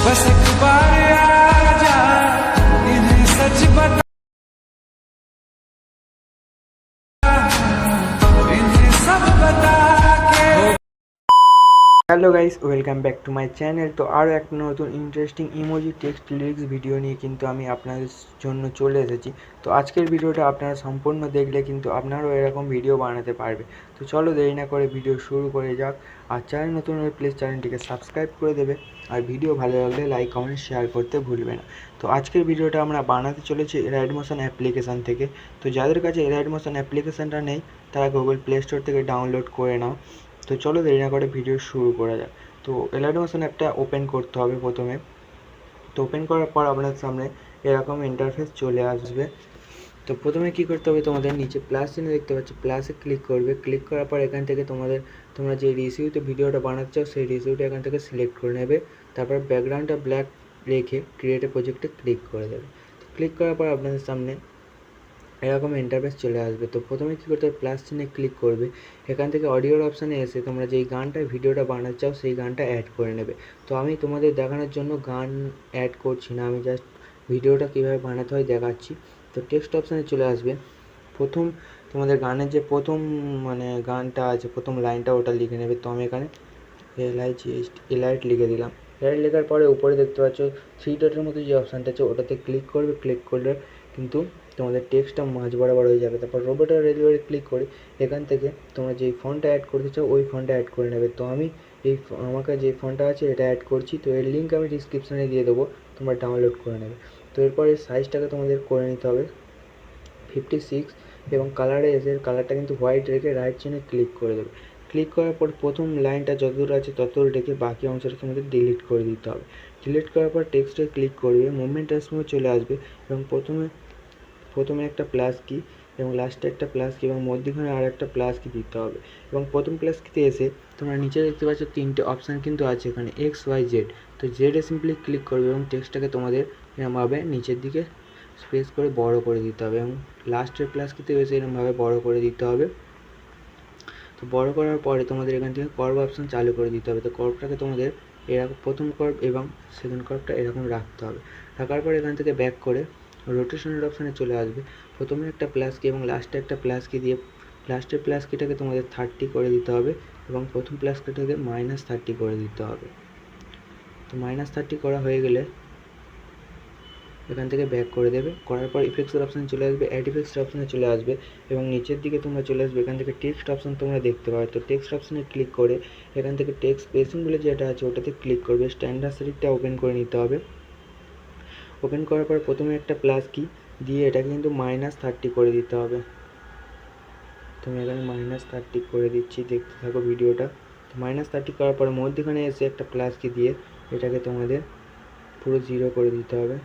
बस एक बार आ जा, इन्हें सच बता, इन्हें सब बता के। Hello guys, welcome back to my channel. তো আরও একটা নতুন interesting emoji text lyrics video নিয়ে কিন্তু আমি আপনাদের জন্য চলে এসেছি। তো আজকের ভিডিওটা আপনারা সম্পূর্ণ দেখলে কিন্তু আপনারাও এরকম ভিডিও বানাতে পারবে। তো চলো দেরি না করে ভিডিও শুরু করে যাক। আর চ্যানেল নতুন হলে প্লিজ চ্যানেলটিকে সাবস্ক্রাইব করে দেবে, আর ভিডিও ভালো লাগলে লাইক কমেন্ট শেয়ার করতে ভুলবে না। তো আজকের ভিডিওটা আমরা বানাতে চলেছি এরাইড মোশন অ্যাপ্লিকেশান থেকে। তো যাদের কাছে এরাইড মোশন অ্যাপ্লিকেশানটা নেই তারা গুগল প্লে স্টোর থেকে ডাউনলোড করে নাও। তো চলো দেরি না করে ভিডিও শুরু করা যাক। তো এলাইড মোশন অ্যাপটা ওপেন করতে হবে প্রথমে। তো ওপেন করার পর আপনার সামনে এরকম ইন্টারফেস চলে আসবে। তো প্রথমে কী করতে হবে, তোমাদের নিচে প্লাস চিহ্ন দেখতে পাচ্ছ, প্লাসে ক্লিক করবে। ক্লিক করার পর এখান থেকে তোমরা যে রিসিউতে ভিডিওটা বানাচ্ছ সেই রিসিউটা এখান থেকে সিলেক্ট করে নেবে। তারপর ব্যাকগ্রাউন্ডটা ব্ল্যাক রেখে ক্রিয়েট এ প্রজেক্টে ক্লিক করে দেবে। ক্লিক করার পর আপনাদের সামনে এরকম ইন্টারফেস চলে আসবে। তো প্রথমে কী করতে হবে, প্লাস চিহ্নে ক্লিক করবে। এখান থেকে অডিওর অপশানে এসে তোমরা যেই গানটা ভিডিওটা বানাতে চাও সেই গানটা অ্যাড করে নেবে। তো আমি তোমাদের দেখানোর জন্য গান অ্যাড করছি না, আমি জাস্ট ভিডিওটা কীভাবে বানাতে হয় দেখাচ্ছি। তো টেক্সট অপশানে চলে আসবে। প্রথম তোমাদের গানের যে প্রথম গানটা আছে, প্রথম লাইনটা ওটা লিখে নেবে। তো আমি এখানে এলাইট লিখে দিলাম। এলাইট লেখার পরে উপরে দেখতে পাচ্ছ থ্রি ডটের মতো যে অপশানটা আছে ওটাতে ক্লিক করবে। ক্লিক করলে কিন্তু তোমাদের টেক্সটটা মাঝ বরাবর হয়ে যাবে। তারপর রোবট আর রেলওয়ে ক্লিক করে এখান থেকে তোমরা যেই ফন্টটা অ্যাড করতে চাও ওই ফন্টটা অ্যাড করে নেবে। তো আমি আমাকে যে ফন্টটা আছে এটা অ্যাড করছি। তো এর লিঙ্ক আমি ডিসক্রিপশানে দিয়ে দেবো, তোমরা ডাউনলোড করে নেবে। তো এরপরে সাইজটাকে তোমাদের করে নিতে হবে 56, এবং কালারে এসে কালারটা কিন্তু হোয়াইট রেখে রাইট চিহ্নে ক্লিক করে দেবে। ক্লিক করার পর প্রথম লাইনটা যতদূর আছে ততদূর রেখে বাকি অংশটা তোমাদের ডিলিট করে দিতে হবে। ডিলিট করার পর টেক্সটে ক্লিক করবে, মুভমেন্ট ট্রান্সফর্মে চলে আসবে এবং প্রথমে একটা প্লাস কি এবং লাস্টে একটা প্লাস কি এবং মধ্যখানে আর একটা প্লাস কি দিতে হবে। এবং প্রথম প্লাস কিতে এসে তোমরা নিচে দেখতে পাচ্ছ তিনটে অপশান কিন্তু আছে এখানে, এক্স ওয়াই জেড। তো জেডে সিম্পলি ক্লিক করবে এবং টেক্সটটাকে তোমাদের এরমভাবে নিচের দিকে স্পেস করে বড় করে দিতে হবে এবং লাস্টের প্লাস কিতে এসে এরমভাবে বড় করে দিতে হবে। তো বড় করার পরে তোমাদের এখান থেকে কার্ভ অপশান চালু করে দিতে হবে। তো কার্ভটাকে তোমাদের এরকম প্রথম কার্ভ এবং সেকেন্ড কার্ভটা এরকম রাখতে হবে। রাখার পর এখান থেকে ব্যাক করে রোটেশনের অপশানে চলে আসবে। প্রথমে একটা প্লাস কি এবং লাস্টে একটা প্লাস কি দিয়ে লাস্টের প্লাস কিটাকে তোমাদের 30 করে দিতে হবে এবং প্রথম প্লাস কিটাকে -30 করে দিতে হবে। তো -30 করা হয়ে গেলে এখান থেকে ব্যাক করে দেবে। করার পর ইফেক্টসের অপশানে চলে আসবে, অ্যাড ইফেক্টসের অপশানে চলে আসবে এবং নিচের দিকে তোমরা চলে আসবে। এখান থেকে টেক্সট অপশান তোমরা দেখতে পাবে। তো টেক্সট অপশানে ক্লিক করে এখান থেকে টেক্সট স্পেসিং বলে যেটা আছে ওটাতে ক্লিক করবে। স্ট্যান্ডার্ড সেটিংটা ওপেন করে নিতে হবে। ওপেন করার পর প্রথমে একটা প্লাস কি দিয়ে এটাকে কিন্তু -30 করে দিতে হবে। তো আমি এখানে -30 করে দিচ্ছি, দেখতে থাকো ভিডিওটা। তো -30 করার পরে মধ্যখানে এসে একটা প্লাস কি দিয়ে এটাকে তোমাদের পুরো 0 করে দিতে হবে।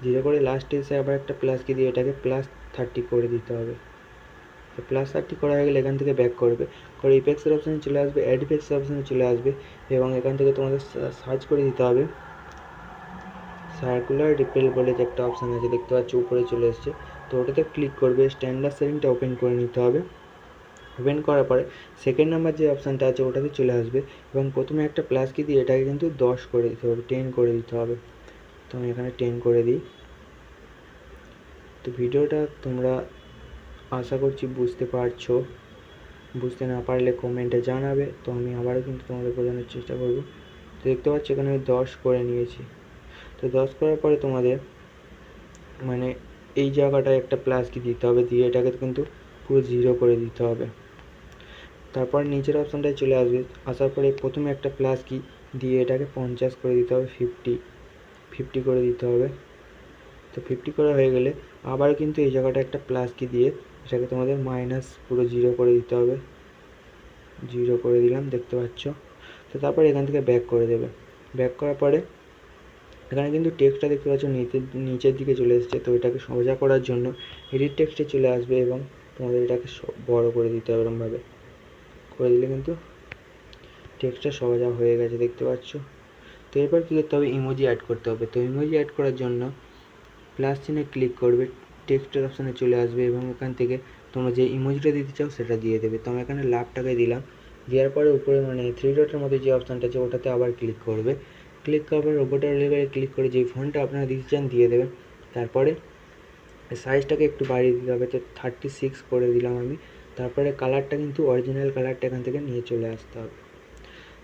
0 করে লাস্টে এসে আবার একটা প্লাস কি দিয়ে এটাকে +30 করে দিতে হবে। তো +30 করা হয়ে গেলে এখান থেকে ব্যাক করবে, করে ইফেক্টসের অপশানে চলে আসবে, অ্যাড ইফেক্টসের অপশানে চলে আসবে এবং এখান থেকে তোমাদের সার্চ করে দিতে হবে সার্কুলার রিপেল বলে যে একটা অপশান আছে দেখতে পাচ্ছ উপরে চলে এসছে। তো ওটাতে ক্লিক করবে, স্ট্যান্ডার্ড সেটিংটা ওপেন করে নিতে হবে। ওপেন করার পরে সেকেন্ড নাম্বার যে অপশানটা আছে ওটাতে চলে আসবে এবং প্রথমে একটা প্লাস কি দিয়ে এটাকে কিন্তু 10 করে দিতে হবে, 10 করে দিতে হবে। তো আমি এখানে 10 করে দিই। তো ভিডিওটা তোমরা আশা করছি বুঝতে পারছো, বুঝতে না পারলে কমেন্টে জানাবে। তো আমি আবারও কিন্তু তোমাদের বোঝানোর চেষ্টা করব। তো দেখতে পাচ্ছ এখানে আমি 10 করে নিয়েছি। তো 10 করার পরে তোমাদের এই জায়গাটায় একটা প্লাস কি দিতে হবে, দিয়ে এটাকে কিন্তু পুরো 0 করে দিতে হবে। তারপর নিচের অপশানটায় চলে আসবে, আসার পরে প্রথমে একটা প্লাস কি দিয়ে এটাকে 50 করে দিতে হবে, 50 করে দিতে হবে। তো 50 করা হয়ে গেলে আবার কিন্তু এই জায়গাটা একটা প্লাস কি দিয়ে এটাকে তোমাদের পুরো 0 করে দিতে হবে। 0 করে দিলাম, দেখতে পাচ্ছ। তো তারপর এখান থেকে ব্যাক করে দেবে। ব্যাক করার পরে এখানে কিন্তু টেক্সটটা দেখতে পাচ্ছ নিচের দিকে চলে এসেছে। তো এটাকে সোজা করার জন্য এডিট টেক্সটে চলে আসবে এবং তোমাদের এটাকে বড় করে দিতে হবে। এরকমভাবে করে দিলে কিন্তু টেক্সটটা সোজা হয়ে গেছে, দেখতে পাচ্ছ। তো এরপর কী করতে হবে, ইমোজি অ্যাড করতে হবে। তো ইমোজি অ্যাড করার জন্য প্লাস চিহ্নে ক্লিক করবে, টেক্সটের অপশানে চলে আসবে এবং এখান থেকে তোমরা যে ইমোজিটা দিতে চাও সেটা দিয়ে দেবে। তো আমি এখানে লাভটাকে দিলাম। দেওয়ার পরে উপরে থ্রি ডটের মধ্যে যে অপশানটা আছে ওটাতে আবার ক্লিক করবে। ক্লিক করার পর ওপরটা লেয়ারে ক্লিক করে যেই ফন্টটা আপনারা দিতে চান দিয়ে দেবেন। তারপরে সাইজটাকে একটু বাড়িয়ে দিতে হবে, তো 36 করে দিলাম আমি। তারপরে কালারটা কিন্তু অরিজিনাল কালারটা এখান থেকে নিয়ে চলে আসতে হবে।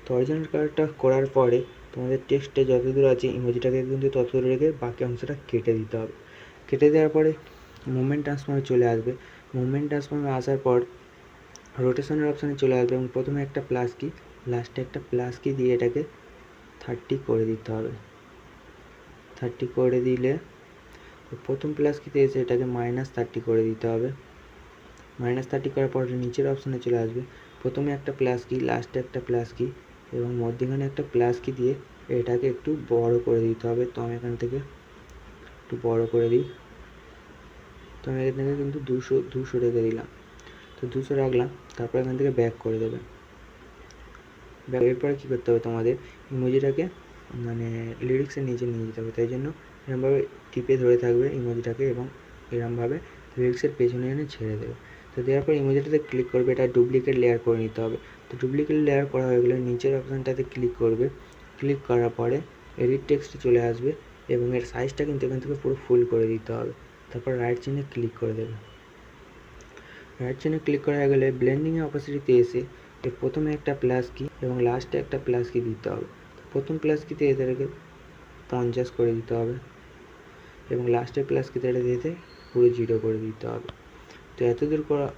তো অরিজিনাল কালারটা করার পরে তোমাদের টেক্সটে যতদূর আছে ইমোজিটাকে কিন্তু ততদূর রেখে বাকি অংশটা কেটে দিতে হবে। কেটে দেওয়ার পরে মুভমেন্ট ট্রান্সফর্মে চলে আসবে। মুভমেন্ট ট্রান্সফর্মে আসার পর রোটেশনের অপশানে চলে আসবে এবং প্রথমে একটা প্লাস কি, লাস্টে একটা প্লাস কি দিয়ে এটাকে 30 করে দিতে হবে। 30 করে দিলে প্রথম প্লাস কিতে এসে এটাকে -30 করে দিতে হবে। -30 করার পর নিচের অপশানে চলে আসবে। প্রথমে একটা প্লাস কি, লাস্টে একটা প্লাস কি এবং মধ্যখানে একটা প্লাস কি দিয়ে এটাকে একটু বড় করে দিতে হবে। তো আমি এখান থেকে একটু বড় করে দিই। তো আমি এখান থেকে কিন্তু 200 রেখে দিলাম। তো 200 রাখলাম। তারপর এখান থেকে ব্যাক করে দেবে। এরপরে কী করতে হবে তোমাদের, ইমোজিটাকে মানে লিরিক্সের নিচে নিয়ে যেতে হবে। তাই জন্য এরকমভাবে টিপে ধরে থাকবে ইমোজিটাকে এবং এরকমভাবে লিরিক্সের পেছনে এনে ছেড়ে দেবে। তো দেওয়ার পর ইমোজিটাতে ক্লিক করবে, এটা ডুপ্লিকেট লেয়ার করে নিতে হবে। তো ডুপ্লিকেট লেয়ার করা হয়ে গেলে নিচের অপশানটাতে ক্লিক করবে। ক্লিক করার পরে এডিট টেক্সটে চলে আসবে এবং এর সাইজটা কিন্তু এখান থেকে পুরো ফুল করে দিতে হবে। তারপর রাইট চিহ্নে ক্লিক করে দেবে। রাইট চিহ্নে ক্লিক করা হয়ে গেলে ব্লেন্ডিংয়ে অপাসিটিতে এসে এর প্রথমে একটা প্লাস কি এবং লাস্টে একটা প্লাস কি দিতে হবে। প্রথম প্লাস কিতে এটাকে 50 করে দিতে হবে এবং লাস্টের প্লাস কিতে এটা দিতে পুরো 0 করে দিতে হবে। তো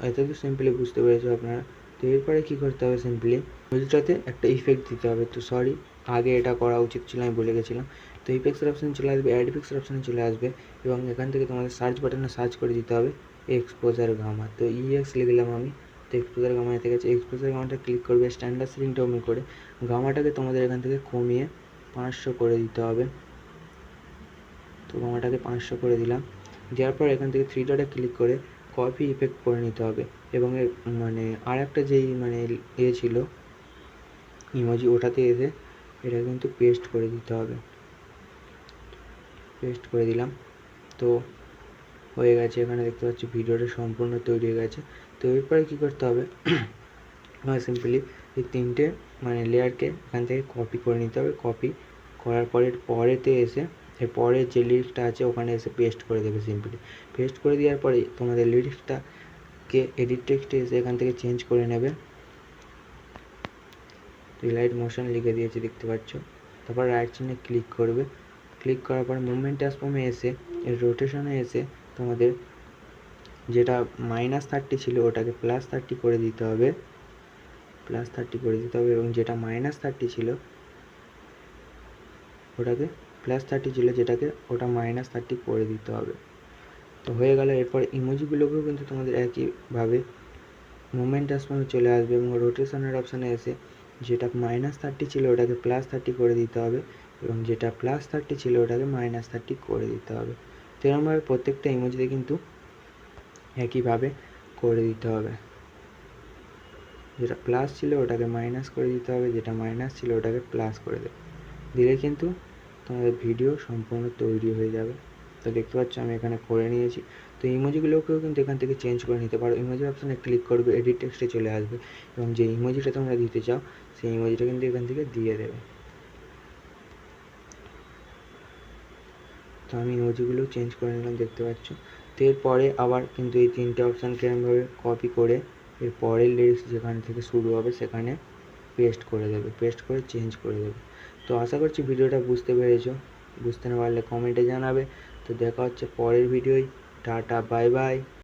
এতদূর সিম্পলি বুঝতে পেরেছো আপনারা। তো এরপরে কী করতে হবে, সিম্পলি ইমোজিটাতে একটা ইফেক্ট দিতে হবে। তো সরি, আগে এটা করা উচিত ছিল, আমি বলে গেছিলাম। তো ইফেক্টসের অপশানে চলে আসবে, অ্যাড ইফেক্টসের অপশানে চলে আসবে এবং এখান থেকে তোমাদের সার্চ বাটনে সার্চ করে দিতে হবে এক্সপোজার গামা। তো EX লিখলাম আমি। তো এক্সপোজার গামা এতে গেছে। এক্সপোজার গামাটা ক্লিক করবে, স্ট্যান্ডার্ড সেটিংটা ওপেন করে গামাটাকে তোমাদের এখান থেকে কমিয়ে 500 করে দিতে হবে। তো গামাটাকে 500 করে দিলাম। দেওয়ার পর এখান থেকে 3 ডটে ক্লিক করে কপি ইফেক্ট করে নিতে হবে এবং এর মানে আর একটা যেই মানে ছিল ইমোজি, ওটাতে এসে এটা কিন্তু পেস্ট করে দিতে হবে। পেস্ট করে দিলাম। তো হয়ে গেছে, এখানে দেখতে পাচ্ছি ভিডিওটা সম্পূর্ণ তৈরি হয়ে গেছে। তো এরপরে কী করতে হবে, সিম্পলি এই 3টে মানে লেয়ারকে এখান থেকে কপি করে নিতে হবে। কপি করার পরে পরেতে এসে এর পরের যে লিরিক্সটা আছে ওখানে এসে পেস্ট করে দেবে। সিম্পলি পেস্ট করে দেওয়ার পরে তোমাদের লিরিক্সটাকে এডিট টেক্সটে এসে এখান থেকে চেঞ্জ করে নেবে। রিলাইট মোশন লিখে দিয়েছি দেখতে পাচ্ছ। তারপর রাইট চিহ্নে ক্লিক করবে। ক্লিক করার পর মুভমেন্ট ট্রান্সফর্মে এসে এর রোটেশনে এসে তোমাদের যেটা -30 ছিল ওটাকে +30 করে দিতে হবে। +30 করে দিতে হবে এবং যেটা -30 ছিল ওটাকে +30 ছিল যেটাকে ওটা -30 করে দিতে হবে। তো হয়ে গেল। এরপর ইমোজিগুলোকেও কিন্তু তোমাদের একইভাবে মুভমেন্ট ট্রান্সফর্মে চলে আসবে এবং রোটেশনের অপশানে এসে যেটা -30 ছিল ওটাকে +30 করে দিতে হবে এবং যেটা +30 ছিল ওটাকে -30 করে দিতে হবে। তো এরকমভাবে প্রত্যেকটা ইমোজিতে কিন্তু একইভাবে করে দিতে হবে। যেটা প্লাস ছিল ওটাকে মাইনাস করে দিতে হবে, যেটা মাইনাস ছিল ওটাকে প্লাস করে দেবে। দিলে কিন্তু তোমাদের ভিডিও সম্পূর্ণ তৈরি হয়ে যাবে। তো দেখতে পাচ্ছ আমি এখানে করে নিয়েছি। তো ইমোজিগুলোকেও কিন্তু এখান থেকে চেঞ্জ করে নিতে পারো। ইমোজি অপশানে ক্লিক করবে, এডিট টেক্সটে চলে আসবে এবং যে ইমোজিটা তোমরা দিতে চাও সেই ইমোজিটা কিন্তু এখান থেকে দিয়ে দেবে। তো আমি ইমোজিগুলো চেঞ্জ করে নিলাম দেখতে পাচ্ছ। তো এরপরে আবার কিন্তু এই 3টে অপশানকে এরকমভাবে কপি করে এর পরের লিরিক্স যেখান থেকে শুরু হবে সেখানে পেস্ট করে দেবে, পেস্ট করে চেঞ্জ করে দেবে। তো আশা করছি ভিডিওটা বুঝতে পেরেছো। বুঝতে না পারলে কমেন্টে জানাবে। তো দেখা হচ্ছে পরের ভিডিওয়। Tata, bye bye.